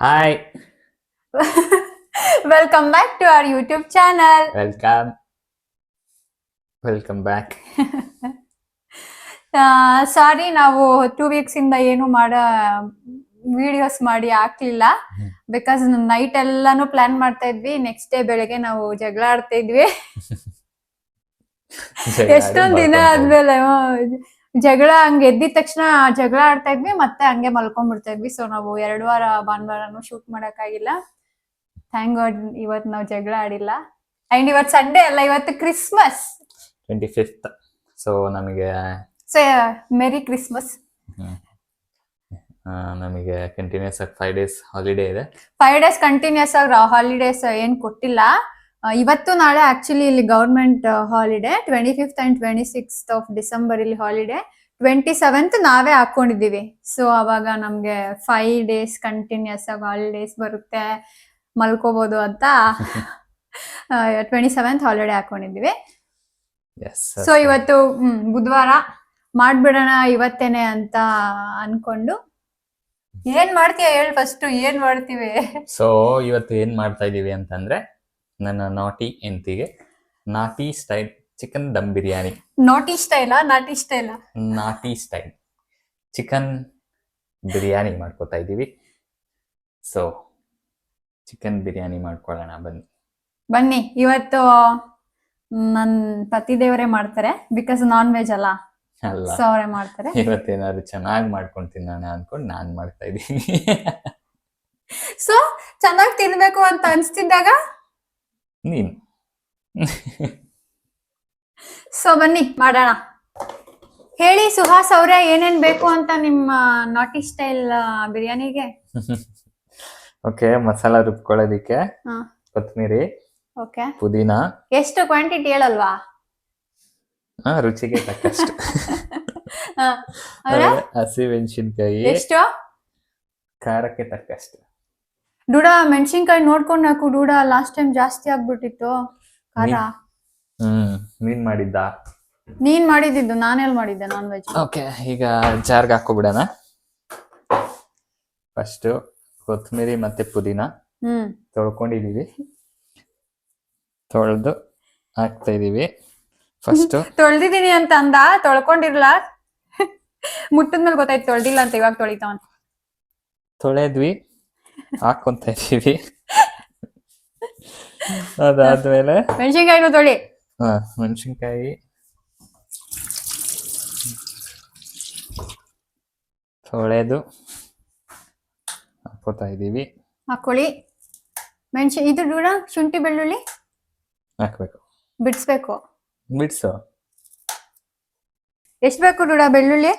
Hi, Welcome back to our YouTube channel. welcome back. ಸಾರಿ ನಾವು 2 weeks ಇಂದ ಏನು videos ಮಾಡಿ ಆಗ್ಲಿಲ್ಲ ಬಿಕಾಸ್ ನೈಟ್ ಎಲ್ಲಾನು ಪ್ಲಾನ್ ಮಾಡ್ತಾ ಇದ್ವಿ. ನೆಕ್ಸ್ಟ್ ಡೇ ಬೆಳಗ್ಗೆ ನಾವು ಜಗಳ ಆಡ್ತಾ ಇದ್ವಿ. ಎಷ್ಟೊಂದ್ ದಿನ ಆದ್ಮೇಲೆ ಜಗಳ ಹಂಗ ಎದ್ದಿದ ತಕ್ಷಣ ಜಗಳ ಆಡ್ತಾ ಇದ್ವಿ, ಮತ್ತೆ ಹಂಗೆ ಮಲ್ಕೊಂಡ್ಬಿಡ್ತಾ ಇದ್ವಿ. ಸೊ ನಾವು 2 ವಾರ ಭಾನುವಾರನು ಶೂಟ್ ಮಾಡಕ್ ಆಗಿಲ್ಲ. ಥ್ಯಾಂಕ್ ಗಾಡ್ ಇವತ್ತು ನಾವು ಜಗಳ ಆಡಿಲ್ಲ. ಅಂಡ್ ಇವತ್ತು ಸಂಡೇ ಅಲ್ಲ, ಇವತ್ತು ಕ್ರಿಸ್ಮಸ್ 25th. ಸೊ ನಮಗೆ ಮೆರಿ ಕ್ರಿಸ್ಮಸ್. ನಮಗೆ ಕಂಟಿನ್ಯೂಸ್ ಆಗಿ 5 days ಹಾಲಿಡೇ ಇದೆ. 5 days ಕಂಟಿನ್ಯೂಸ್ ಆಗಿ ಹಾಲಿಡೇಸ್ ಏನ್ ಕೊಟ್ಟಿಲ್ಲ. ಇವತ್ತು ನಾಳೆ ಆಕ್ಚುಲಿ ಇಲ್ಲಿ government holiday. 25th and 26th of December ಇಲ್ಲಿ ಹಾಲಿಡೇ. 27th ನಾವೇ ಹಾಕೊಂಡಿದೀವಿ. ಸೊ ಅವಾಗ ನಮ್ಗೆ 5 days ಕಂಟಿನ್ಯೂಸ್ ಆಗಿ ಹಾಲಿಡೇಸ್ ಬರುತ್ತೆ, ಮಲ್ಕೋಬಹುದು ಅಂತ 27th ಹಾಲಿಡೇ ಹಾಕೊಂಡಿದೀವಿ. ಸೊ ಇವತ್ತು ಬುಧವಾರ ಮಾಡ್ಬಿಡೋಣ ಇವತ್ತೇನೆ ಅಂತ ಅನ್ಕೊಂಡು. ಏನ್ ಮಾಡ್ತೀಯ ಹೇಳಿ ಫಸ್ಟ್, ಏನ್ ಮಾಡ್ತೀವಿ? ಸೊ ಇವತ್ತು ಏನ್ ಮಾಡ್ತಾ ಇದೀವಿ ಅಂತಂದ್ರೆ, ನನ್ನ ನಾಟಿ ಎಂತಿಗೆ ನಾಟಿ ಸ್ಟೈಲ್ ಚಿಕನ್ ದಮ್ ಬಿರಿಯಾನಿ. ನಾಟಿ ಸ್ಟೈಲಾ ನಾಟಿ ಸ್ಟೈಲಾ? ನಾಟಿ ಸ್ಟೈಲ್ ಚಿಕನ್ ಬಿರಿಯಾನಿ ಮಾಡ್ಕೋತಾ ಇದೀವಿ. ಸೊ ಚಿಕನ್ ಬಿರಿಯಾನಿ ಮಾಡ್ಕೊಳ್ಳೋಣ ಬನ್ನಿ. ಇವತ್ತು ನನ್ ಪತಿ ದೇವರೇ ಮಾಡ್ತಾರೆ, ಬಿಕಾಸ್ ನಾನ್ ವೆಜ್ ಅಲ್ಲ, ಸೊ ಅವರೇ ಮಾಡ್ತಾರೆ. ಇವತ್ತೇನಾದ್ರು ಚೆನ್ನಾಗಿ ಮಾಡ್ಕೊಂಡು ತಿನ್ನೋಣ ಅನ್ಕೊಂಡು ನಾನ್ ಮಾಡ್ತಾ ಇದ್ದೀನಿ. ಸೊ ಚೆನ್ನಾಗಿ ತಿನ್ಬೇಕು ಅಂತ ಅನ್ಸ್ತಿದ್ದಾಗ ನೀನು. ಸೊ ಬನ್ನಿ ಮಾಡೋಣ. ಹೇಳಿ ಸುಹಾಸ್ ಅವ್ರೆ, ಏನೇನ್ ಬೇಕು ಅಂತ ನಿಮ್ಮ ನಾಟಿ ಸ್ಟೈಲ್ ಬಿರಿಯಾನಿಗೆ? ಓಕೆ, ಮಸಾಲಾ ರುಬ್ಕೊಳ್ಳೋದಿಕ್ಕೆ ಕೊತ್ತಂಬರಿ, ಓಕೆ, ಪುದೀನ. ಎಷ್ಟು ಕ್ವಾಂಟಿಟಿ ಹೇಳಲ್ವಾ? ರುಚಿಗೆ ತಕ್ಕಷ್ಟು. ಹಸಿಮೆಣಸಿನ್ಕಾಯಿ ಎಷ್ಟು? ಖಾರಕ್ಕೆ ತಕ್ಕಷ್ಟು. ಡೂಡ ಮೆಣಸಿನ್ಕಾಯಿ ನೋಡ್ಕೊಂಡು ಹಾಕು ಡೂಡ. ಲಾಸ್ಟ್ ಟೈಮ್ ಜಾಸ್ತಿ ಆಗ್ಬಿಟ್ಟಿತ್ತು ಖಾರ. ನೀನ್ ಮಾಡಿದ್ದ? ನೀನ್ ಮಾಡಿದ್ದು, ನಾನೆಲ್ ಮಾಡಿದ್ದೆ ನಾನ್ ವೆಜ್. ಓಕೆ, ಈಗ ಜಾರ್ಗೆ ಹಾಕೋಬಿಡೋಣ. ಫಸ್ಟ್ ಕೊತ್ತಂಬರಿ ಮತ್ತೆ ಪುದೀನ ತೊಳ್ಕೊಂಡಿದೀವಿ, ತೊಳೆದು ಹಾಕ್ತಾ ಇದೀವಿ. ಫಸ್ಟ್ ತೊಳ್ದಿದೀನಿ ಅಂತ ಅಂದ, ತೊಳ್ಕೊಂಡಿರ್ಲ. ಮುಟ್ಟದ್ಮೇಲೆ ಗೊತ್ತಾಯ್ತು ತೊಳ್ದಿಲ್ಲ ಅಂತ. ಇವಾಗ ತೊಳಿತಾವ. ತೊಳೆದ್ವಿ, ಹಾಕೊಂತ ಇದೀವಿ. ಅದಾದ್ಮೇಲೆ ಮೆಣಸಿನ್ಕಾಯಿನೂ ತೊಳಿ. ಮೆಣಸಿನ್ಕಾಯಿ ತೊಳೆದು ಹಾಕೋತಾ ಇದೀವಿ. ಹಾಕೊಳ್ಳಿ. ಇದು ಡೂಡ ಶುಂಠಿ ಬೆಳ್ಳುಳ್ಳಿ ಹಾಕ್ಬೇಕು, ಬಿಡಿಸ್ಬೇಕು. ಬಿಡ್ಸು. ಎಷ್ಟು ಬೇಕು ಡೂಡ ಬೆಳ್ಳುಳ್ಳಿ?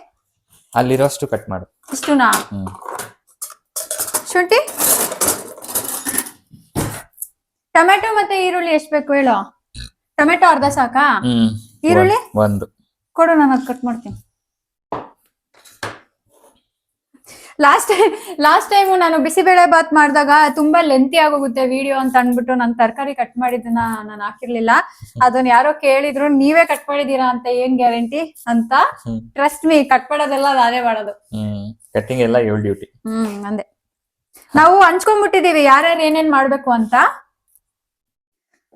ಅಲ್ಲಿರೋಷ್ಟು ಕಟ್ ಮಾಡು. ಇಷ್ಟುನಾ? ಶುಂಠಿ, ಟೊಮೆಟೊ ಮತ್ತೆ ಈರುಳ್ಳಿ ಎಷ್ಟು ಬೇಕು ಹೇಳು? ಟೊಮೆಟೊ ಅರ್ಧ ಸಾಕಾ? ಈರುಳ್ಳಿ ಒಂದು ಕೊಡು, ನಾನು ಅದು ಕಟ್ ಮಾಡ್ತೀನಿ. ಲಾಸ್ಟ್ ಟೈಮ್ ನಾನು ಬಿಸಿಬೇಳೆ ಬಾತ್ ಮಾಡಿದಾಗ ತುಂಬಾ ಲೆಂತಿ ಆಗೋಗುತ್ತೆ ವಿಡಿಯೋ ಅಂತ ಅನ್ಬಿಟ್ಟು ನಾನು ತರಕಾರಿ ಕಟ್ ಮಾಡಿದ್ದನ್ನ ನಾನು ಹಾಕಿರ್ಲಿಲ್ಲ. ಅದನ್ನ ಯಾರೋ ಕೇಳಿದ್ರು, ನೀವೇ ಕಟ್ ಮಾಡಿದೀರಾ ಅಂತ, ಏನ್ ಗ್ಯಾರಂಟಿ ಅಂತ. ಟ್ರಸ್ಟ್ ಮೀ, ಕಟ್ ಮಾಡೋದೆಲ್ಲ ನಾನೇ ಮಾಡೋದು. ಕಟ್ಟಿಂಗ್ ಎಲ್ಲ ಇವಳ ಡ್ಯೂಟಿ. ಅಂದೆ. ನಾವು ಹಂಚ್ಕೊಂಡ್ಬಿಟ್ಟಿದೀವಿ ಯಾರ್ಯಾರು ಏನೇನ್ ಮಾಡ್ಬೇಕು ಅಂತ.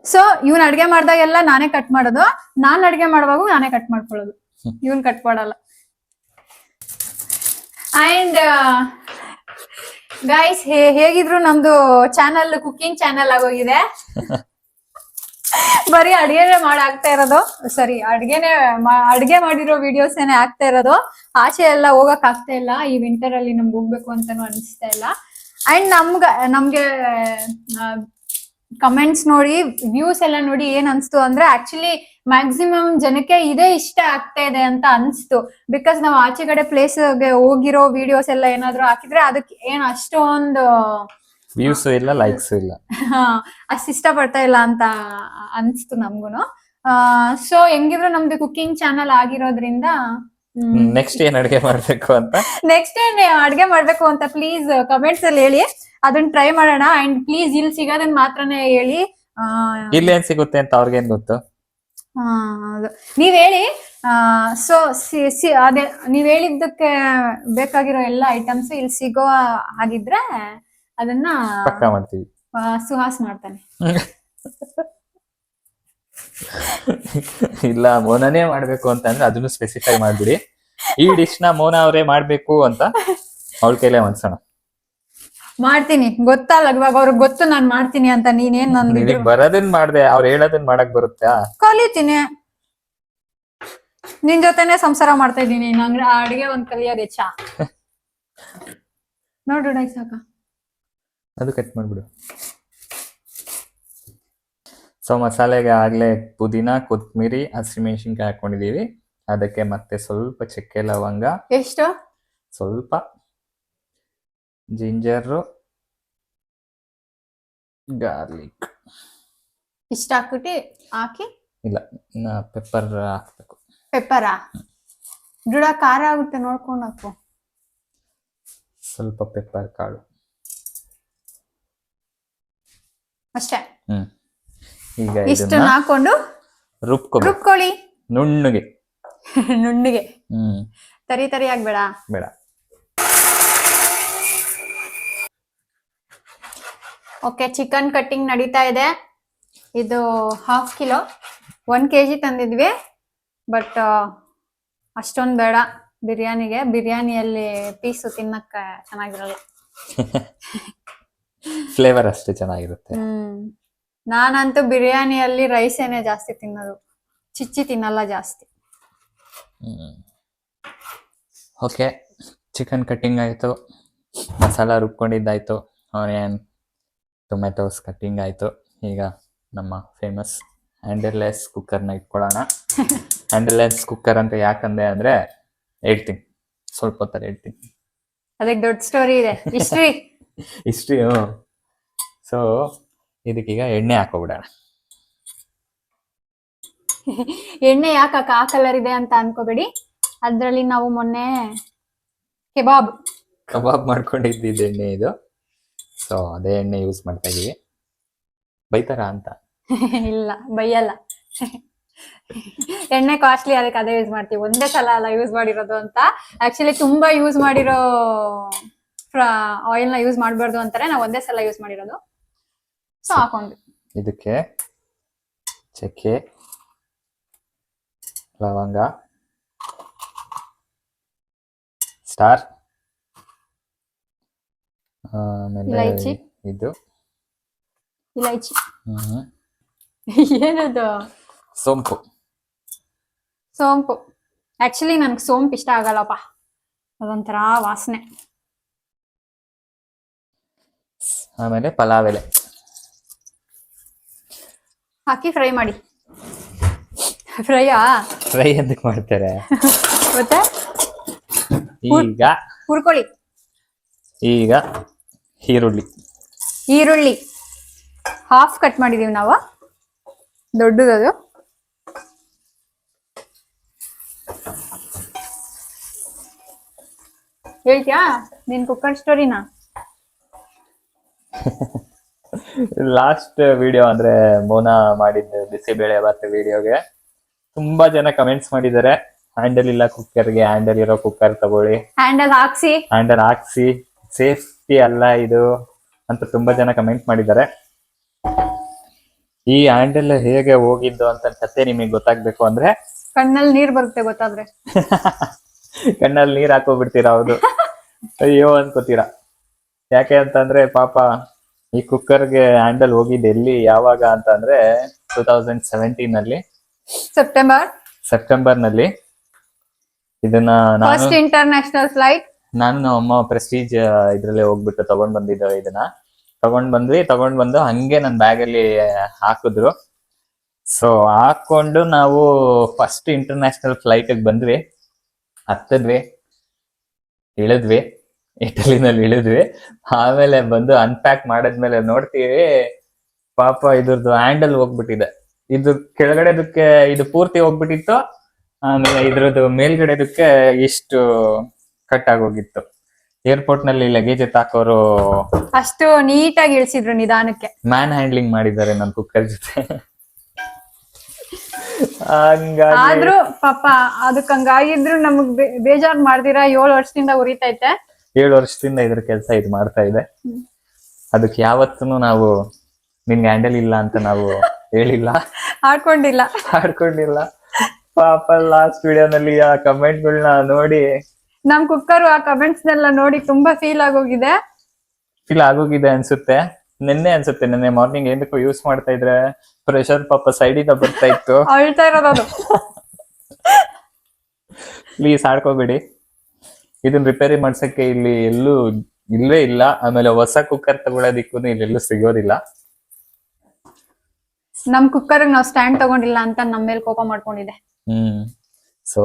ಸೊ ಇವನ್ ಅಡ್ಗೆ ಮಾಡ್ದಾಗೆಲ್ಲ ನಾನೇ ಕಟ್ ಮಾಡೋದು, ನಾನ್ ಅಡ್ಗೆ ಮಾಡುವಾಗ ನಾನೇ ಕಟ್ ಮಾಡ್ಕೊಳ್ಳೋದು, ಇವನ್ ಕಟ್ ಮಾಡಲ್ಲ. ಅಂಡ್ ಗೈಸ್, ಹೇಗಿದ್ರು ನಮ್ದು ಚಾನಲ್ ಕುಕಿಂಗ್ ಚಾನಲ್ ಆಗೋಗಿದೆ. ಬರೀ ಅಡ್ಗೆನೆ ಆಗ್ತಾ ಇರೋದು, ಸರಿ ಅಡ್ಗೆ ಮಾಡಿರೋ ವಿಡಿಯೋಸ್ ಏನೇ ಆಗ್ತಾ ಇರೋದು. ಆಚೆ ಎಲ್ಲ ಹೋಗಕ್ ಆಗ್ತಾ ಇಲ್ಲ. ಈ ವಿಂಟರ್ ಅಲ್ಲಿ ನಮ್ಗೆ ಹೋಗ್ಬೇಕು ಅಂತಾನು ಅನಿಸ್ತಾ ಇಲ್ಲ. ಅಂಡ್ ನಮ್ಗೆ ಕಮೆಂಟ್ಸ್ ನೋಡಿ, ವ್ಯೂಸ್ ಎಲ್ಲ ನೋಡಿ ಏನ್ ಅನ್ಸ್ತು ಅಂದ್ರೆ, ಆಕ್ಚುಲಿ ಮ್ಯಾಕ್ಸಿಮಮ್ ಜನಕ್ಕೆ ಇದೇ ಇಷ್ಟ ಆಗ್ತಾ ಇದೆ ಅಂತ ಅನ್ಸ್ತು. ಬಿಕಾಸ್ ನಾವು ಆಚೆ ಕಡೆ ಪ್ಲೇಸ್ಗೆ ಹೋಗಿರೋ ವಿಡಿಯೋಸ್ ಎಲ್ಲ ಏನಾದ್ರು ಹಾಕಿದ್ರೆ ಅದಕ್ಕೆ ಏನ್ ಅಷ್ಟೊಂದು ವ್ಯೂಸ್ ಇಲ್ಲ, ಲೈಕ್ಸ್ ಇಲ್ಲ, ಅಷ್ಟು ಇಷ್ಟ ಪಡ್ತಾ ಇಲ್ಲ ಅಂತ ಅನ್ಸ್ತು ನಮ್ಗುನು. ಸೊ ಹೆಂಗಿದ್ರು ನಮ್ದು ಕುಕಿಂಗ್ ಚಾನಲ್ ಆಗಿರೋದ್ರಿಂದ ನೆಕ್ಸ್ಟ್ ಏನ್ ಅಡ್ಗೆ ಮಾಡ್ಬೇಕು ಅಂತ ಪ್ಲೀಸ್ ಕಮೆಂಟ್ಸ್ ಅಲ್ಲಿ ಹೇಳಿ, ಅದನ್ನ ಟ್ರೈ ಮಾಡೋಣ. ಅಂಡ್ ಪ್ಲೀಸ್ ಇಲ್ಲಿ ಸಿಗೋದನ್ನ ಮಾತ್ರನೇ ಹೇಳಿ. ಇಲ್ಲಿ ಏನ್ ಸಿಗುತ್ತೆ ಅಂತ ಅವ್ರಿಗೇನ್ ಗೊತ್ತು? ನೀವ್ ಹೇಳಿ. ಸೊ ಅದೇ ನೀವ್ ಹೇಳಿದ್ದಕ್ಕೆ ಬೇಕಾಗಿರೋ ಎಲ್ಲ ಐಟಮ್ಸ್ ಇಲ್ಲಿ ಸಿಗೋ ಹಾಗಿದ್ರೆ ಅದನ್ನ ಪಕ್ಕ ಮಾಡ್ತೀವಿ. ಸುಹಾಸ್ ಮಾಡ್ತಾನೆ. ಇಲ್ಲ ಮೋನಾನೇ ಮಾಡ್ಬೇಕು ಅಂತಂದ್ರೆ ಅದನ್ನು ಸ್ಪೆಸಿಫೈ ಮಾಡ್ಬಿಡಿ. ಈ ಡಿಶ್ ನ ಮೋನಾ ಅವರೇ ಮಾಡ್ಬೇಕು ಅಂತ ಅವಳ ಕೈಲೇ ಮಾಡ್ಸೋಣ. ಮಾಡ್ತೀನಿ, ಗೊತ್ತಲ್ಲ ಇವಾಗ ಅವ್ರಿಗೆ ಗೊತ್ತು ನಾನ್ ಮಾಡ್ತೀನಿ ಅಂತ. ನೀನೇನ್ ನಿನಗ್ ಬರೋದನ್ ಮಾಡ್ದೆ, ಅವ್ರು ಹೇಳೋದನ್ ಮಾಡಕ್ ಬರುತ್ತಾ? ಕಲಿತೀನಿ, ನಿನ್ ಜೊತೆನೆ ಸಂಸಾರ ಮಾಡ್ತಾ ಇದ್ದೀನಿ. ನಂಗೆ ಅಡಿಗೆ ಒಂದ್ ಕಲಿಯೋದು ಹೆಚ್ಚ. ನೋಡ್ರಿ ಸಾಕ, ಅದು ಕಟ್ ಮಾಡ್ಬಿಡು. ಸೊ ಮಸಾಲೆಗೆ ಆಗ್ಲೇ ಪುದೀನ, ಕೊತ್ತಂಬರಿ, ಹಸಿಮೆಣಸಿನ್ಕಾಯಿ ಹಾಕೊಂಡಿದೀವಿ. ಅದಕ್ಕೆ ಮತ್ತೆ ಸ್ವಲ್ಪ ಚಕ್ಕೆ ಲವಂಗ, ಎಷ್ಟು ಸ್ವಲ್ಪ ಜಿಂಜರು, ಗಾರ್ಲಿಕ್ ಇಷ್ಟ ಹಾಕ್ಬಿಟ್ಟು ಹಾಕಿ. ಇಲ್ಲ ಪೆಪ್ಪರ್ ಹಾಕ್ಬೇಕು. ಪೆಪ್ಪರಾ? ದುಡ ಖಾರ ಆಗುತ್ತೆ ನೋಡ್ಕೊಂಡು ಹಾಕು. ಸ್ವಲ್ಪ ಪೆಪ್ಪರ್ ಕಾಳು ಅಷ್ಟೇ. ಈಗ ಇಷ್ಟು ಹಾಕೊಂಡು ರುಬ್ಕೊಳ್ಳಿ ನುಣ್ಣಗೆ. ನುಣ್ಣಗೆ, ತರಿ ತರಿ ಆಗ್ಬೇಡ. ಬೇಡ. ಓಕೆ, ಚಿಕನ್ ಕಟ್ಟಿಂಗ್ ನಡೀತಾ ಇದೆ. ಇದು 1/2 ಕಿಲೋ, 1 kg ತಂದಿದ್ವಿ. ಬಟ್ ಅಷ್ಟೊಂದು ಬೇಡ ಬಿರಿಯಾನಿಗೆ. ಬಿರಿಯಾನಿಯಲ್ಲಿ ಪೀಸು ತಿನ್ನಕ್ಕ ಚೆನ್ನಾಗಿರಲ್ಲ. ಫ್ಲೇವರ್ ಅಷ್ಟೇ ಚೆನ್ನಾಗಿರುತ್ತೆ. ನಾನಂತೂ ಬಿರಿಯಾನಿಯಲ್ಲಿ ರೈಸೇನೆ ಜಾಸ್ತಿ ತಿನ್ನೋದು, ಚಿಚ್ಚಿ ತಿನ್ನಲ್ಲ ಜಾಸ್ತಿ. ಓಕೆ, ಚಿಕನ್ ಕಟ್ಟಿಂಗ್ ಆಯಿತು, ಮಸಾಲ ರುಬ್ಕೊಂಡಿದ್ದಾಯ್ತು, ಆನಿಯನ್ ಟೊಮೆಟೊಸ್ ಕಟ್ಟಿಂಗ್ ಆಯಿತು. ಈಗ ನಮ್ಮ ಫೇಮಸ್ ಹ್ಯಾಂಡಲ್ಲೆಸ್ ಕುಕ್ಕರ್ನ ಇಟ್ಕೊಳ್ಳೋಣ. ಹ್ಯಾಂಡಲ್ಲೆಸ್ ಕುಕ್ಕರ್ ಅಂತ ಯಾಕಂದೆ ಅಂದರೆ ಹೇಳ್ತೀನಿ, ಸ್ವಲ್ಪ ಹೊತ್ತಲ್ಲಿ ಹೇಳ್ತೀನಿ. ಅದಕ್ಕೆ ದೊಡ್ಡ ಸ್ಟೋರಿ ಇದೆ, ಹಿಸ್ಟ್ರಿ. ಸೊ ಇದಕ್ಕೀಗ ಎಣ್ಣೆ ಹಾಕೋಬಿಡೋಣ. ಎಣ್ಣೆ ಯಾಕೆ ಆ ಕಲರ್ ಇದೆ ಅಂತ ಅನ್ಕೋಬೇಡಿ. ಅದ್ರಲ್ಲಿ ನಾವು ಮೊನ್ನೆ ಕಬಾಬ್ ಮಾಡ್ಕೊಂಡಿದ್ದಿದ್ದು ಎಣ್ಣೆ ಇದು. ಸೊ ಅದೇ ಎಣ್ಣೆ ಯೂಸ್ ಮಾಡ್ತಾ ಇದೀವಿ. ಬೈತಾರ ಅಂತ? ಇಲ್ಲ, ಬೈಯಲ್ಲ. ಎಣ್ಣೆ ಕಾಸ್ಟ್ಲಿ, ಅದಕ್ಕೆ ಅದೇ ಯೂಸ್ ಮಾಡ್ತೀವಿ. ಒಂದೇ ಸಲ ಅಲ್ಲ ಯೂಸ್ ಮಾಡಿರೋದು ಅಂತ. ಆಕ್ಚುಲಿ ತುಂಬಾ ಯೂಸ್ ಮಾಡಿರೋ ಆಯಿಲ್ ನ ಯೂಸ್ ಮಾಡಬಾರ್ದು ಅಂತಾರೆ. ನಾವು ಒಂದೇ ಸಲ ಯೂಸ್ ಮಾಡಿರೋದು. ಸೊ ಹಾಕೊಂಡ್ವಿ. ಇದಕ್ಕೆ ಚಕ್ಕೆ, ಲವಂಗ, ಸ್ಟಾರ್, ಆಮೇಲೆ ಇದು ಇಲೈಚಿ. ಏನದು? ಸೋಂಪು. ಆಕ್ಚುಲಿ ನನ್ಗೆ ಸೋಂಪು ಇಷ್ಟ ಆಗಲ್ಲಪ್ಪ, ಅದೊಂಥರ ವಾಸನೆ. ಆಮೇಲೆ ಪಲಾವ್ ಎಲೆ ಹಾಕಿ ಫ್ರೈ ಮಾಡಿ. ಫ್ರೈ ಎಂದಕ್ಕೆ ಮಾಡ್ತಾರೆ ಮತ್ತೆ? ಈಗ ಹುರ್ಕೊಳ್ಳಿ. ಈಗ ಈರುಳ್ಳಿ ಹಾಫ್ ಕಟ್ ಮಾಡಿದೀವಿ ನಾವು, ದೊಡ್ಡದದು. ಹೇಳ್ತೀಯಾ ನಿನ್ ಕುಕ್ಕರ್ ಸ್ಟೋರಿನ? ಲಾಸ್ಟ್ ವಿಡಿಯೋ ಅಂದ್ರೆ ಮೋನಾ ಮಾಡಿದ್ದ ಬಿಸಿಬೇಳೆ ಬಾತ್ ವಿಡಿಯೋಗೆ ತುಂಬಾ ಜನ ಕಮೆಂಟ್ಸ್ ಮಾಡಿದ್ದಾರೆ, ಹ್ಯಾಂಡಲ್ ಇಲ್ಲ ಕುಕ್ಕರ್ಗೆ, ಹ್ಯಾಂಡಲ್ ಇರೋ ಕುಕ್ಕರ್ ತಗೊಳ್ಳಿ, ಹ್ಯಾಂಡಲ್ ಹಾಕ್ಸಿ, ಸೇಫ್ಟಿ ಅಲ್ಲ ಇದು ಅಂತ ತುಂಬಾ ಜನ ಕಮೆಂಟ್ ಮಾಡಿದ್ದಾರೆ. ಈ ಹ್ಯಾಂಡಲ್ ಹೇಗೆ ಹೋಗಿದ್ದು ಅಂತ ಕತೆ ನಿಮಗೆ ಗೊತ್ತಾಗ್ಬೇಕು ಅಂದ್ರೆ ಕಣ್ಣಲ್ಲಿ ನೀರ್ ಬರುತ್ತೆ ಗೊತ್ತಾದ್ರೆ. ಕಣ್ಣಲ್ಲಿ ನೀರ್ ಹಾಕೋಬಿಡ್ತೀರಾ? ಹೌದು, ಅಯ್ಯೋ ಅನ್ಕೋತೀರಾ. ಯಾಕೆ ಅಂತಂದ್ರೆ ಪಾಪ ಈ ಕುಕ್ಕರ್ಗೆ ಹ್ಯಾಂಡಲ್ ಹೋಗಿದ್ದು ಎಲ್ಲಿ, ಯಾವಾಗ ಅಂತ ಅಂದ್ರೆ 2017 ನಲ್ಲಿ ಸೆಪ್ಟೆಂಬರ್ ನಲ್ಲಿ. ಇದನ್ನ ಫಸ್ಟ್ ಇಂಟರ್ನ್ಯಾಷನಲ್ ಫ್ಲೈಟ್ ನಾನು ನಮ್ಮ ಅಮ್ಮ ಪ್ರೆಸ್ಟೀಜ್ ಇದ್ರಲ್ಲೇ ಹೋಗ್ಬಿಟ್ಟು ತಗೊಂಡ್ ಬಂದಿದ್ದೆ. ಇದನ್ನ ತಗೊಂಡ್ ಬಂದು ಹಂಗೆ ನನ್ನ ಬ್ಯಾಗ್ ಅಲ್ಲಿ ಹಾಕಿದ್ರು. ಸೊ ಹಾಕೊಂಡು ನಾವು ಫಸ್ಟ್ ಇಂಟರ್ನ್ಯಾಷನಲ್ ಫ್ಲೈಟ್ ಬಂದ್ವಿ, ಹತ್ತದ್ವಿ, ಇಳಿದ್ವಿ, ಇಟಲಿನಲ್ಲಿ ಇಳಿದ್ವಿ. ಆಮೇಲೆ ಬಂದು ಅನ್ಪ್ಯಾಕ್ ಮಾಡಿದ್ಮೇಲೆ ನೋಡ್ತೀವಿ ಪಾಪ ಇದ್ರದ್ದು ಹ್ಯಾಂಡಲ್ ಹೋಗ್ಬಿಟ್ಟಿದೆ. ಇದು ಕೆಳಗಡೆದಕ್ಕೆ ಇದು ಪೂರ್ತಿ ಹೋಗ್ಬಿಟ್ಟಿತ್ತು, ಆಮೇಲೆ ಇದ್ರದ್ದು ಮೇಲ್ಗಡೆದಕ್ಕೆ ಇಷ್ಟು ಕಟ್ ಆಗೋಗಿತ್ತು. ಏರ್ಪೋರ್ಟ್ ನಲ್ಲಿ ಲಗೇಜ್ ಎತ್ತಾಕೋರು ಅಷ್ಟು ನೀಟಾಗಿ ಇಳಿಸಿದ್ರು, ನಿಧಾನಕ್ಕೆ ಮ್ಯಾನ್ ಹ್ಯಾಂಡ್ಲಿಂಗ್ ಮಾಡಿದ್ದಾರೆ ನನ್ನ ಕುಕ್ಕರ್ ಜೊತೆ. ಆದ್ರೂ ಪಾಪ ಅದಕ್ಕೆ ಹಂಗಾಗಿದ್ರು ನಮಗ್ ಬೇಜಾರ್ ಮಾಡ್ದಿರಾ 7 ವರ್ಷದಿಂದ ಉರಿತೈತೆ. 7 ವರ್ಷದಿಂದ ಇದ್ರ ಕೆಲಸ ಇದು ಮಾಡ್ತಾ ಇದೆ. ಅದಕ್ಕೆ ಯಾವತ್ತೂ ನಾವು ನಿನ್ಗೆ ಹ್ಯಾಂಡಲ್ ಇಲ್ಲ ಅಂತ ನಾವು ಹೇಳಿಲ್ಲ, ಆಡ್ಕೊಂಡಿಲ್ಲ. ಆಡ್ಕೊಂಡಿಲ್ಲ. ಪಾಪ ಲಾಸ್ಟ್ ವಿಡಿಯೋನಲ್ಲಿ ಆ ಕಮೆಂಟ್ಗಳನ್ನ ನೋಡಿ ನಮ್ ಕುಕ್ಕರ್ ಆ ಕಮೆಂಟ್ಸ್ ನೆಲ್ಲ ನೋಡಿ ತುಂಬಾ ಫೀಲ್ ಆಗೋಗಿದೆ. ಫೀಲ್ ಆಗೋಗಿದೆ ಅನ್ಸುತ್ತೆ. ನಿನ್ನೆ ಮಾರ್ನಿಂಗ್ ಏನಕ್ಕೂ ಯೂಸ್ ಮಾಡ್ತಾ ಇದ್ರೆ ಪ್ರೆಷರ್ ಪಾಪ ಸೈಡಿಂದ ಬರ್ತಾ ಇತ್ತು. ಅಳ್ತಾ ಇರೋದು ಅದು. ಪ್ಲೀಸ್ ಆಡ್ಕೋಬೇಡಿ. ಇದನ್ನ ರಿಪೇರಿ ಮಾಡ್ಸಕ್ಕೆ ಇಲ್ಲಿ ಎಲ್ಲೂ ಇಲ್ಲೇ ಇಲ್ಲ. ಆಮೇಲೆ ಹೊಸ ಕುಕ್ಕರ್ ತಗೊಳೋದಿಕ್ಕೂ ಇಲ್ಲೆಲ್ಲೂ ಸಿಗೋದಿಲ್ಲ. ನಮ್ ಕುಕ್ಕರ್ ನಾವ್ ಸ್ಟ್ಯಾಂಡ್ ತಗೊಂಡಿಲ್ಲ ಅಂತ ನಮ್ಮ ಮೇಲೆ ಕೋಪ ಮಾಡ್ಕೊಂಡಿದೆ. ಸೊ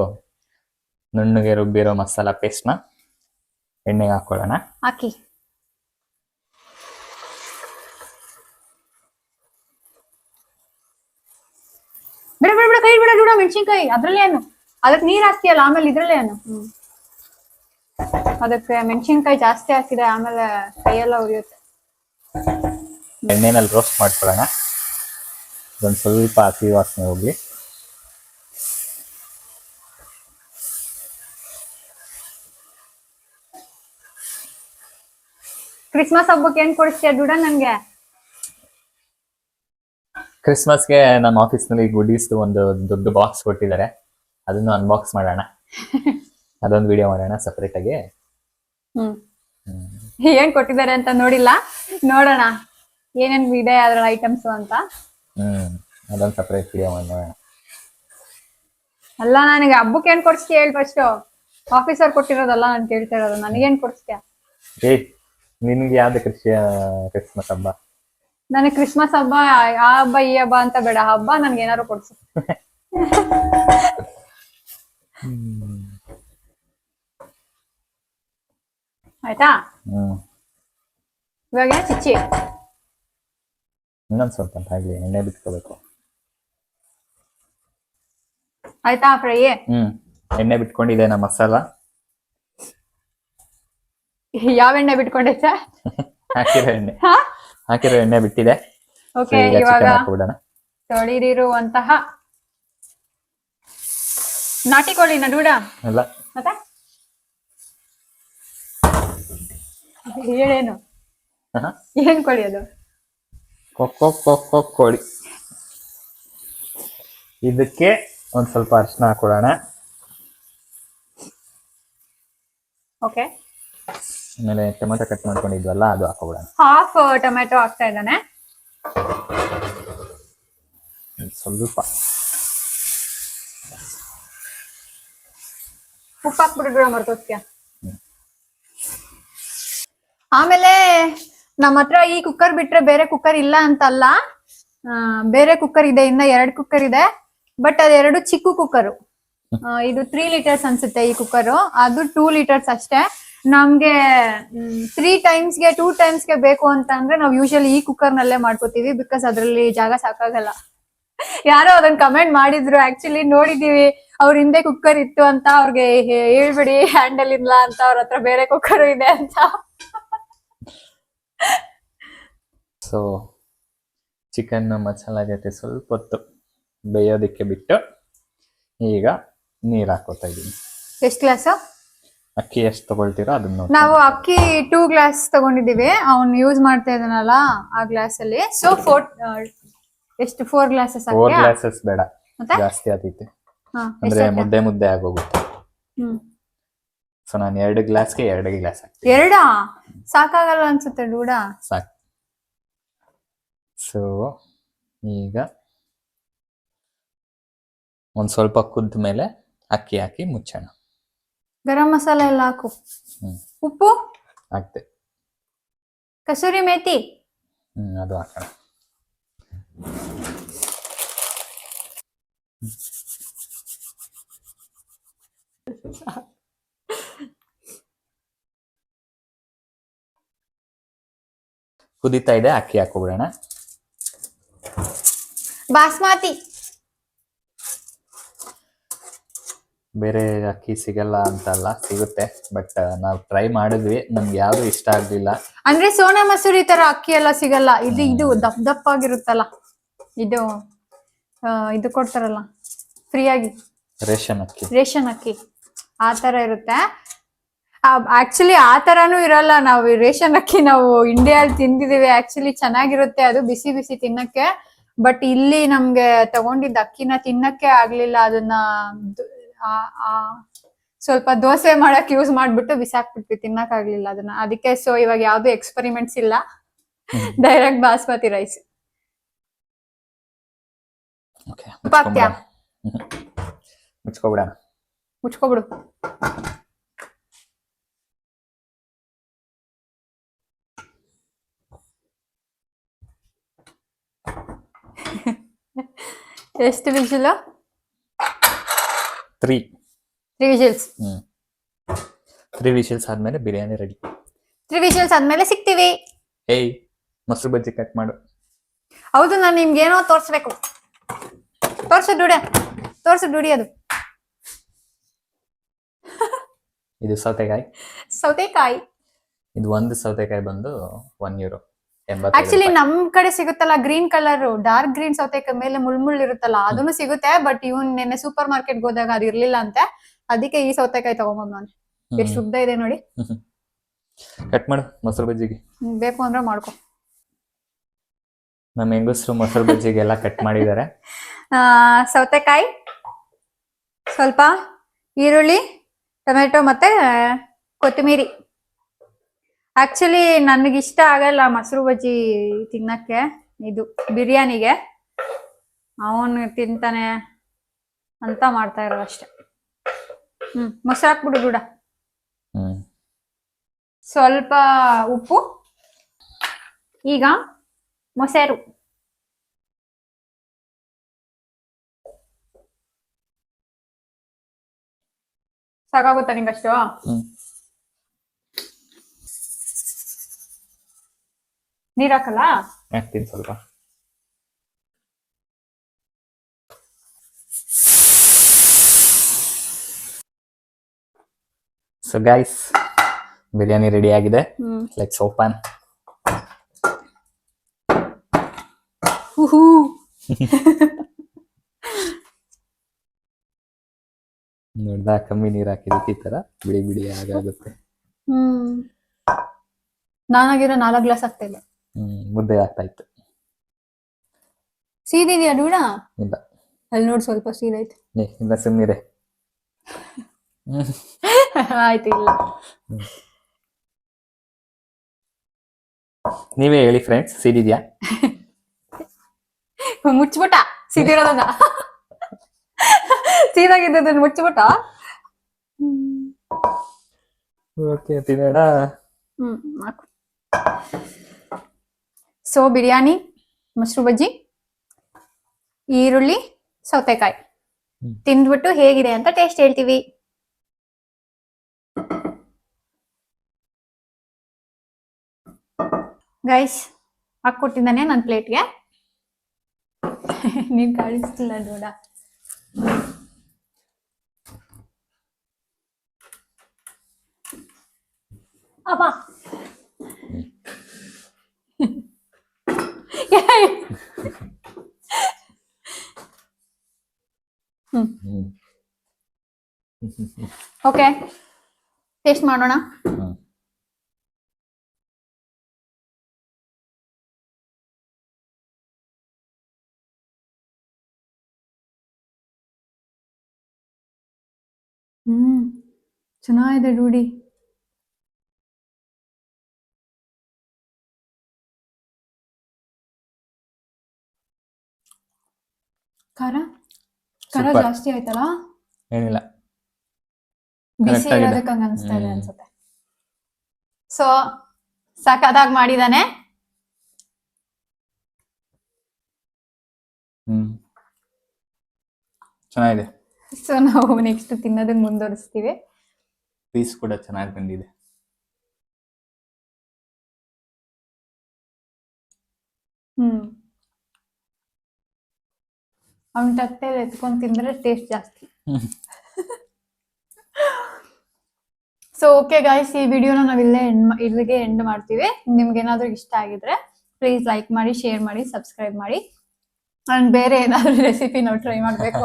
ನುಣ್ಣಗೆ ರುಬ್ಬಿರೋ ಮಸಾಲಾ ಪೇಸ್ಟ್ ನ ಎಣ್ಣೆಗೆ ಹಾಕೊಳ್ಳೋಣ. ಹಾಕಿ. ಬಿಡ ಬಿಡ ಬಿಡ, ಕೈ ಬಿಡ ಬಿಡ. ಮೆಣಸಿನ್ಕಾಯಿ ಅದ್ರಲ್ಲೇ ಏನು, ಅದಕ್ಕೆ ನೀರ್ ಹಾಕ್ತಿಯಲ್ಲ, ಆಮೇಲೆ ಇದ್ರಲ್ಲೇ ಏನು. ಅದಕ್ಕೆ ಮೆಣಸಿನ್ಕಾಯಿ ಜಾಸ್ತಿ ಹಾಕಿದೆ, ಆಮೇಲೆ ಕೈಯೆಲ್ಲ ಉರಿಯುತ್ತೆ. ಎಣ್ಣೆನಲ್ಲಿ ರೋಸ್ಟ್ ಮಾಡ್ಕೊಳ್ಳೋಣ. ಅದೊಂದು ಸ್ವಲ್ಪ ಹಸಿ ವಾಸನೆ ಹೋಗ್ಲಿ. ಕ್ರಿಸ್ಮಸ್ ಹಬ್ಬಕ್ಕೆ ಏನ್ ಕೊಡಿಸ್ತೀಯ ದುಡ ನನ್ಗೆ? ಕ್ರಿಸ್ಮಸ್ಗೆ ನಮ್ಮ ಆಫೀಸ್ನಲ್ಲಿ ಗುಡೀಸ್ ಒಂದು ದೊಡ್ಡ ಬಾಕ್ಸ್ ಕೊಟ್ಟಿದ್ದಾರೆ. ಅದನ್ನು ಅನ್ಬಾಕ್ಸ್ ಮಾಡೋಣ. ಅದೊಂದು ವಿಡಿಯೋ ಮಾಡೋಣ ಸಪರೇಟ್ ಆಗಿ. ಏನ್ ಕೊಟ್ಟಿದ್ದಾರೆ ಅಂತ ನೋಡಿಲ್ಲ, ನೋಡೋಣ ಏನೇನ್ ಇದೆ ಅದ್ರ ಐಟಮ್ಸ್ ಅಂತ. ಅದೊಂದು ಸಪರೇಟ್ ವಿಡಿಯೋ ಮಾಡಿ ನೋಡೋಣ. ಅಲ್ಲ, ನನಗೆ ಹಬ್ಬಕ್ಕೆ ಏನ್ ಕೊಡಿಸ್ತೀಯ ಹೇಳಿ ಫಸ್ಟ್. ಆಫೀಸರ್ ಕೊಟ್ಟಿರೋದಲ್ಲ ನಾನು ಕೇಳ್ತಾ ಇರೋದು. ನನಗೇನ್ ಕೊಡಿಸ್ತೀಯ? ನಿನ್ಗೆ ಯಾವ್ದು ಕ್ರಿಸ್ಮಸ್ ಹಬ್ಬ? ನನಗೆ ಕ್ರಿಸ್ಮಸ್ ಹಬ್ಬ ಆ ಹಬ್ಬ ಈ ಹಬ್ಬ ಅಂತ ಬೇಡ, ಹಬ್ಬ ನನ್ಗೆ ಏನಾರು ಕೊಡ್ಸು. ಆಯ್ತಾ? ಇವಾಗ ಚಿಚ್ಚಿ ಇನ್ನೊಂದ್ ಸ್ವಲ್ಪ ಅಂತ ಆಗ್ಲಿ, ಎಣ್ಣೆ ಬಿಟ್ಕೋಬೇಕು. ಆಯ್ತಾ ಫ್ರೈ? ಎಣ್ಣೆ ಬಿಟ್ಕೊಂಡಿದೆ ನಮ್ಮ ಮಸಾಲ. ಯಾವ ಎಣ್ಣೆ ಬಿಟ್ಕೊಂಡೈತೆ? ಹಾಕಿರೋ ಎಣ್ಣೆ ಬಿಟ್ಟಿದೆ. ಓಕೆ, ಇವಾಗ ತೊಳಿರಿರುವಂತಹ ನಾಟಿ ಕೋಳಿ ನಡುಡ ಅಲ್ಲ ಮತ್ತೆ ಹೇಳೇನು, ಏನ್ ಕೋಳಿ ಅದು? ಕೊಕ್ಕೋ ಕೋಳಿ. ಇದಕ್ಕೆ ಒಂದ್ ಸ್ವಲ್ಪ ಅರಿಶಿನ ಹಾಕೊಳ್ಳೋಣ. ಓಕೆ, ಆಮೇಲೆ ಟೊಮೆಟೊ ಕಟ್ ಮಾಡ್ಕೊಂಡಿದ್ವಲ್ಲ ಅದು ಹಾಕೋಬಿಡೋಣ. ಹಾಫ್ ಟೊಮೆಟೊ ಹಾಕ್ತಾ ಇದ್ದಾನೆ. ಸ್ವಲ್ಪ ಉಪ್ಪು ಹಾಕ್ಬಿಟ್ಟು ಮರ್ತೋಗ್ತೀಯ. ಆಮೇಲೆ ನಮ್ಮ ಹತ್ರ ಈ ಕುಕ್ಕರ್ ಬಿಟ್ರೆ ಬೇರೆ ಕುಕ್ಕರ್ ಇಲ್ಲ ಅಂತಲ್ಲ, ಬೇರೆ ಕುಕ್ಕರ್ ಇದೆ, ಇನ್ನ 2 ಕುಕ್ಕರ್ ಇದೆ. ಬಟ್ ಅದೆರಡು ಚಿಕ್ಕ ಕುಕ್ಕರು. ಇದು 3 ಲೀಟರ್ಸ್ ಅನ್ಸುತ್ತೆ ಈ ಕುಕ್ಕರ್, ಅದು 2 ಲೀಟರ್ಸ್ ಅಷ್ಟೇ. ನಮ್ಗೆ 2 ಟೈಮ್ಸ್ಗೆ ಬೇಕು ಅಂತ ಅಂದ್ರೆ ನಾವು ಯೂಶಲಿ ಈ ಕುಕ್ಕರ್ ನಲ್ಲೇ ಮಾಡ್ಕೋತೀವಿ. ಬಿಕಾಸ್ ಅದ್ರಲ್ಲಿ ಜಾಗ ಸಾಕಾಗಲ್ಲ. ಯಾರೋ ಅದನ್ನ ಕಮೆಂಟ್ ಮಾಡಿದ್ರು, ಆಕ್ಚುಲಿ ನೋಡಿದೀವಿ. ಅವ್ರ ಹಿಂದೆ ಕುಕ್ಕರ್ ಇತ್ತು ಅಂತ, ಅವ್ರಿಗೆ ಹೇಳ್ಬಿಡಿ ಹ್ಯಾಂಡಲ್ ಇಲ್ಲ ಅಂತ, ಅವ್ರ ಹತ್ರ ಬೇರೆ ಕುಕ್ಕರ್ ಇದೆ ಅಂತ. ಸೊ ಚಿಕನ್ ಮಸಾಲ ಜೊತೆ ಸ್ವಲ್ಪ ಹೊತ್ತು ಬೇಯೋದಕ್ಕೆ ಬಿಟ್ಟು ಈಗ ನೀರ್ ಹಾಕೋತಾ ಇದೀನಿ. ಎಷ್ಟು ಗ್ಲಾಸ್ ಅಕ್ಕಿ ಎಷ್ಟು ತಗೊಳ್ತೀರೋ ಅದನ್ನ ನಾವು ಅಕ್ಕಿ 2 ಗ್ಲಾಸ್ ತಗೊಂಡಿದೀವಿ. ಅವ್ನು ಯೂಸ್ ಮಾಡ್ತಾ ಇದ್ದಾನಲ್ಲ ಆ ಗ್ಲಾಸ್ ಅಲ್ಲಿ. ಸೊ 4 ಗ್ಲಾಸಸ್ 4 ಗ್ಲಾಸಸ್ ಬೇಡ, ಜಾಸ್ತಿ ಆತೈತೆ. ಅಂದ್ರೆ ಮುದ್ದೆ ಆಗೋಗುತ್ತೆ. ಸೊ ನಾನು 2 ಗ್ಲಾಸ್ಗೆ 2 ಗ್ಲಾಸ್ ಹಾಕ್ತೀನಿ. 2 ಸಾಕಾಗಲ್ಲ ಅನ್ಸುತ್ತೆ ಡೂಡ. ಸಾಕು. ಸೊ ಈಗ ಒಂದ್ ಸ್ವಲ್ಪ ಕುದ್ದ ಮೇಲೆ ಅಕ್ಕಿ ಹಾಕಿ ಮುಚ್ಚೋಣ. ಗರಂ ಮಸಾಲ ಎಲ್ಲ ಹಾಕು. ಉಪ್ಪು ಹಾಕ್ತೆ. ಕಸೂರಿ ಮೇಥಿ ಅದು ಹಾಕೋಣ. ಕುದೀತಾ ಇದೆ, ಅಕ್ಕಿ ಹಾಕೋಬಿಡೋಣ. ಬಾಸ್ಮತಿ ಬೇರೆ ಅಕ್ಕಿ ಸಿಗಲ್ಲ ಅಂತಲ್ಲ, ಸಿಗುತ್ತೆ. ಬಟ್ ನಾವು ಟ್ರೈ ಮಾಡಿದ್ವಿ, ನಮ್ಗೆ ಯಾವ್ದು ಇಷ್ಟ ಆಗ್ಲಿಲ್ಲ. ಅಂದ್ರೆ ಸೋನಾ ಮಸೂರಿ ತರ ಅಕ್ಕಿ ಎಲ್ಲ ಸಿಗಲ್ಲ. ಇದು ದಪ್ಪ ಆಗಿರುತ್ತಲ್ಲ, ಇದು ಕೊಡ್ತಾರಲ್ಲ ಫ್ರೀಯಾಗಿ, ರೇಷನ್ ಅಕ್ಕಿ ಆ ತರ ಇರುತ್ತೆ. ಆಕ್ಚುಲಿ ಆ ತರಾನು ಇರಲ್ಲ. ನಾವು ರೇಷನ್ ಅಕ್ಕಿ ನಾವು ಇಂಡಿಯಾದಲ್ಲಿ ತಿಂದಿದೀವಿ. ಆಕ್ಚುಲಿ ಚೆನ್ನಾಗಿರುತ್ತೆ ಅದು ಬಿಸಿ ಬಿಸಿ ತಿನ್ನಕ್ಕೆ. ಬಟ್ ಇಲ್ಲಿ ನಮ್ಗೆ ತಗೊಂಡಿದ್ದ ಅಕ್ಕಿನ ತಿನ್ನಕ್ಕೆ ಆಗ್ಲಿಲ್ಲ. ಅದನ್ನ ಸ್ವಲ್ಪ ದೋಸೆ ಮಾಡಕ್ ಯೂಸ್ ಮಾಡ್ಬಿಟ್ಟು ಬಿಸಾಕ್ಬಿಟ್ವಿ, ತಿನ್ನಕ್ ಆಗ್ಲಿಲ್ಲ ಅದನ್ನ. ಅದಕ್ಕೆ ಸೊ ಇವಾಗ ಯಾವ್ದು ಎಕ್ಸ್ಪೆರಿಮೆಂಟ್ಸ್ ಇಲ್ಲ, ಡೈರೆಕ್ಟ್ ಬಾಸ್ಮತಿ ರೈಸ್. ಮುಚ್ಕೋಬಿಡ. ಮುಚ್ಕೋಬಿಡು. ಎಷ್ಟು ವಿಜಿಲ್? 3 ವಿಜಿಲ್ಸ್. 3 ವಿಜಿಲ್ಸ್ ಆದ್ಮೇಲೆ ಬಿರಿಯಾನಿ ರೆಡಿ. 3 ವಿಜಿಲ್ಸ್ ಆದ್ಮೇಲೆ ಸಿಗ್ತೀವಿ. ಏಯ್, ಮೊಸರು ಬಜ್ಜಿ ಕಟ್ ಮಾಡು. ಹೌದು, ನಾನು ನಿಮ್ಗೆ ಏನೋ ತೋರ್ಸ್ಬೇಕು. ತೋರ್ಸು ಡುಡಿ ಅದು. ಇದು ಸೌತೆಕಾಯಿ. ಇದು ಒಂದು ಸೌತೆಕಾಯಿ ಬಂದು €1. ಆಕ್ಚುಲಿ ನಮ್ ಕಡೆ ಸಿಗುತ್ತಲ್ಲ ಗ್ರೀನ್ ಕಲರ್, ಡಾರ್ಕ್ ಗ್ರೀನ್ ಸೌತೆಕಾಯಿ ಮೇಲೆ ಮುಳ್ಳು ಇರುತ್ತಲ್ಲ, ಅದನ್ನು ಸಿಗುತ್ತೆ. ಬಟ್ ಇವನ್ ನೆನ್ನೆ ಸೂಪರ್ ಮಾರ್ಕೆಟ್ ಹೋದಾಗ ಅದು ಇರ್ಲಿಲ್ಲ ಅಂತೆ. ಅದಕ್ಕೆ ಈ ಸೌತೆಕಾಯಿ ತಗೊಂಬಂದ್ ನಾನು. ಎಷ್ಟು ಉದ್ದ ಇದೆ ನೋಡಿ. ಕಟ್ ಮಾಡು ಮೊಸರು ಬಜ್ಜಿಗೆ. ಬೇಕು ಅಂದ್ರೆ ಮಾಡ್ಕೊ. ನಮ್ಮ ಹೆಂಗಸರು ಮೊಸರು ಬಜ್ಜಿಗೆಲ್ಲ ಕಟ್ ಮಾಡಿದ್ದಾರೆ. ಸೌತೆಕಾಯಿ, ಸ್ವಲ್ಪ ಈರುಳ್ಳಿ, ಟೊಮೆಟೊ ಮತ್ತೆ ಕೊತ್ತಂಬರಿ. ಆಕ್ಚುಲಿ ನನಗಿಷ್ಟ ಆಗಲ್ಲ ಮೊಸರು ಬಜ್ಜಿ ತಿನ್ನಕ್ಕೆ, ಇದು ಬಿರಿಯಾನಿಗೆ. ಅವನು ತಿಂತಾನೆ ಅಂತ ಮಾಡ್ತಾ ಇರೋದು ಅಷ್ಟೆ. ಮೊಸರು ಹಾಕ್ಬಿಡು ದೂಡ. ಸ್ವಲ್ಪ ಉಪ್ಪು. ಈಗ ಮೊಸರು. ಸಾಕಾಗುತ್ತಾ ನಿಂಗಷ್ಟು? ನೀರ್ ಹಾಕಲ್ಲ? ಹಾಕ್ತೀನಿ ಸ್ವಲ್ಪ. ಸೊ ಗೈಸ್, ಬಿರಿಯಾನಿ ರೆಡಿ ಆಗಿದೆ. Let's open. ನೋಡ್ದಾ, ಕಮ್ಮಿ ನೀರ್ ಹಾಕಿದಕ್ಕೆ ಈ ತರ ಬಿಡಿ ಬಿಡಿ ಆಗುತ್ತೆ. ನಾನಾಗಿರೋ 4 ಗ್ಲಾಸ್ ಆಗ್ತಾ ಇಲ್ಲ. ಮುದ್ದೆ ಆಗ್ತಾ ಇತ್ತು. ಸೀದಿದ್ಯಾ ದೂಡ? ಇಲ್ಲ, ಅಲ್ಲಿ ನೋಡಿ ಸ್ವಲ್ಪ ಸೀದೈತೆ. ಇಲ್ಲ ಸುಮ್ಮನಿರೆ. ಆಯ್ತು, ಇಲ್ಲ. ನೀವೇ ಹೇಳಿ ಫ್ರೆಂಡ್ಸ್, ಸೀದಿದ್ಯಾ? ಮುಚ್ಬಿಟ್ಟ ಸೀದಿರೋದನ್ನ. ಸೀದಾಗಿದ್ದದನ್ನ ಮುಚ್ಬಿಟ್ಟ. ಓಕೆ, ತಿನ್ನೋಣ. ಸೊ ಬಿರಿಯಾನಿ, ಮೊಸರು ಬಜ್ಜಿ, ಈರುಳ್ಳಿ, ಸೌತೆಕಾಯಿ ತಿಂದ್ಬಿಟ್ಟು ಹೇಗಿದೆ ಅಂತ ಟೇಸ್ಟ್ ಹೇಳ್ತೀವಿ. ಗೈಸ್, ಹಾಕೊಟ್ಟಿದ್ದಾನೆ ನನ್ನ ಪ್ಲೇಟ್ಗೆ. ನೀನ್ ಕಾಣಿಸ್ತಿಲ್ಲ ನೋಡ. ಅಪ್ಪ ಓಕೆ, ಟೇಸ್ಟ್ ಮಾಡೋಣ. ಚೆನ್ನಾಗಿದೆ ರೂಢಿ. ಖಾರ ಜಾಸ್ತಿ ಆಯ್ತಲ್ಲ? ಏನಿಲ್ಲ, ಬಿಸಿ ಇರೋದಕ್ಕೆ ಹಂಗ ಅನ್ಸ್ತಾ ಇದೆ ಅನ್ಸುತ್ತೆ. ಸೊ ಸಖತ್ತಾಗಿ ಮಾಡಿದಾನೆ. ಚೆನ್ನಾಗಿದೆ. ಸೊ ನಾವು ನೆಕ್ಸ್ಟ್ ತಿನ್ನೋದನ್ನ ಮುಂದುವರಿಸ್ತೀವಿ. ಪೀಸ್ ಕೂಡ ಚೆನ್ನಾಗಿ ಬಂದಿದೆ. ಅವ್ನ ತಟ್ಟೆಯಲ್ಲಿ ಎತ್ಕೊಂಡು ತಿಂದ್ರೆ ಟೇಸ್ಟ್ ಜಾಸ್ತಿ. ಸೊ ಓಕೆ ಗಾಯ್ಸ್, ಈ ವಿಡಿಯೋನ ನಾವು ಇಲ್ಲಿಗೆ ಎಂಡ್ ಮಾಡ್ತೀವಿ. ನಿಮ್ಗೆ ಏನಾದ್ರೂ ಇಷ್ಟ ಆಗಿದ್ರೆ ಪ್ಲೀಸ್ ಲೈಕ್ ಮಾಡಿ, ಶೇರ್ ಮಾಡಿ, ಸಬ್ಸ್ಕ್ರೈಬ್ ಮಾಡಿ. ಅಂಡ್ ಬೇರೆ ಏನಾದ್ರೂ ರೆಸಿಪಿ ನಾವು ಟ್ರೈ ಮಾಡ್ಬೇಕು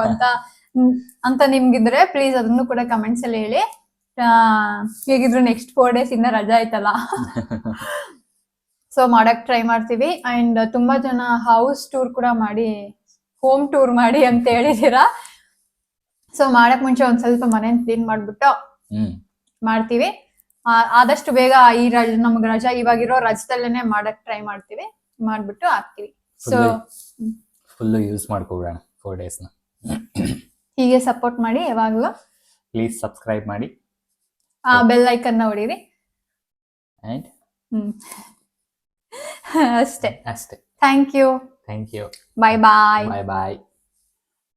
ಅಂತ ನಿಮ್ಗಿದ್ರೆ ಪ್ಲೀಸ್ ಅದನ್ನು ಕೂಡ ಕಮೆಂಟ್ಸ್ ಅಲ್ಲಿ ಹೇಳಿ. ಹೇಗಿದ್ರು ನೆಕ್ಸ್ಟ್ 4 days ಇಂದ ರಜಾ ಐತಲ್ಲ. ಸೊ ಮಾಡಕ್ ಟ್ರೈ ಮಾಡ್ತೀವಿ. ಅಂಡ್ ತುಂಬಾ ಜನ ಹೌಸ್ ಟೂರ್ ಕೂಡ ಮಾಡಿ, ಹೋಮ್ ಟೂರ್ ಮಾಡಿ ಅಂತ ಹೇಳಿದೀರಾ. ಸೊ ಮಾಡಕ್ ಮುಂಚೆ ಒಂದ್ ಸ್ವಲ್ಪ ಮನೆ ಕ್ಲೀನ್ ಮಾಡ್ಬಿಟ್ಟು ಮಾಡ್ತೀವಿ. ಆದಷ್ಟು ಬೇಗ ಈ ನಮ್ಗ್ ರಜಾ ಇವಾಗಿರೋ ರಜದಲ್ಲೇನೆ ಮಾಡಕ್ ಟ್ರೈ ಮಾಡ್ತೀವಿ, ಮಾಡ್ಬಿಟ್ಟು ಹಾಕ್ತಿವಿ. ಸೊ ಫುಲ್ ಯೂಸ್ ಮಾಡ್ಕೋಬೇಡ 4 days ನ. ಹೀಗೆ ಸಪೋರ್ಟ್ ಮಾಡಿ ಯಾವಾಗ್ಲೂ. ಪ್ಲೀಸ್ ಸಬ್ಸ್ಕ್ರೈಬ್ ಮಾಡಿ, ಬೆಲ್ ಐಕನ್ ಹೊಡೀರಿ. ಅಂಡ್ ಅಷ್ಟೇ. ಅಷ್ಟೇ. Thank you. Thank you. Bye bye. Bye bye.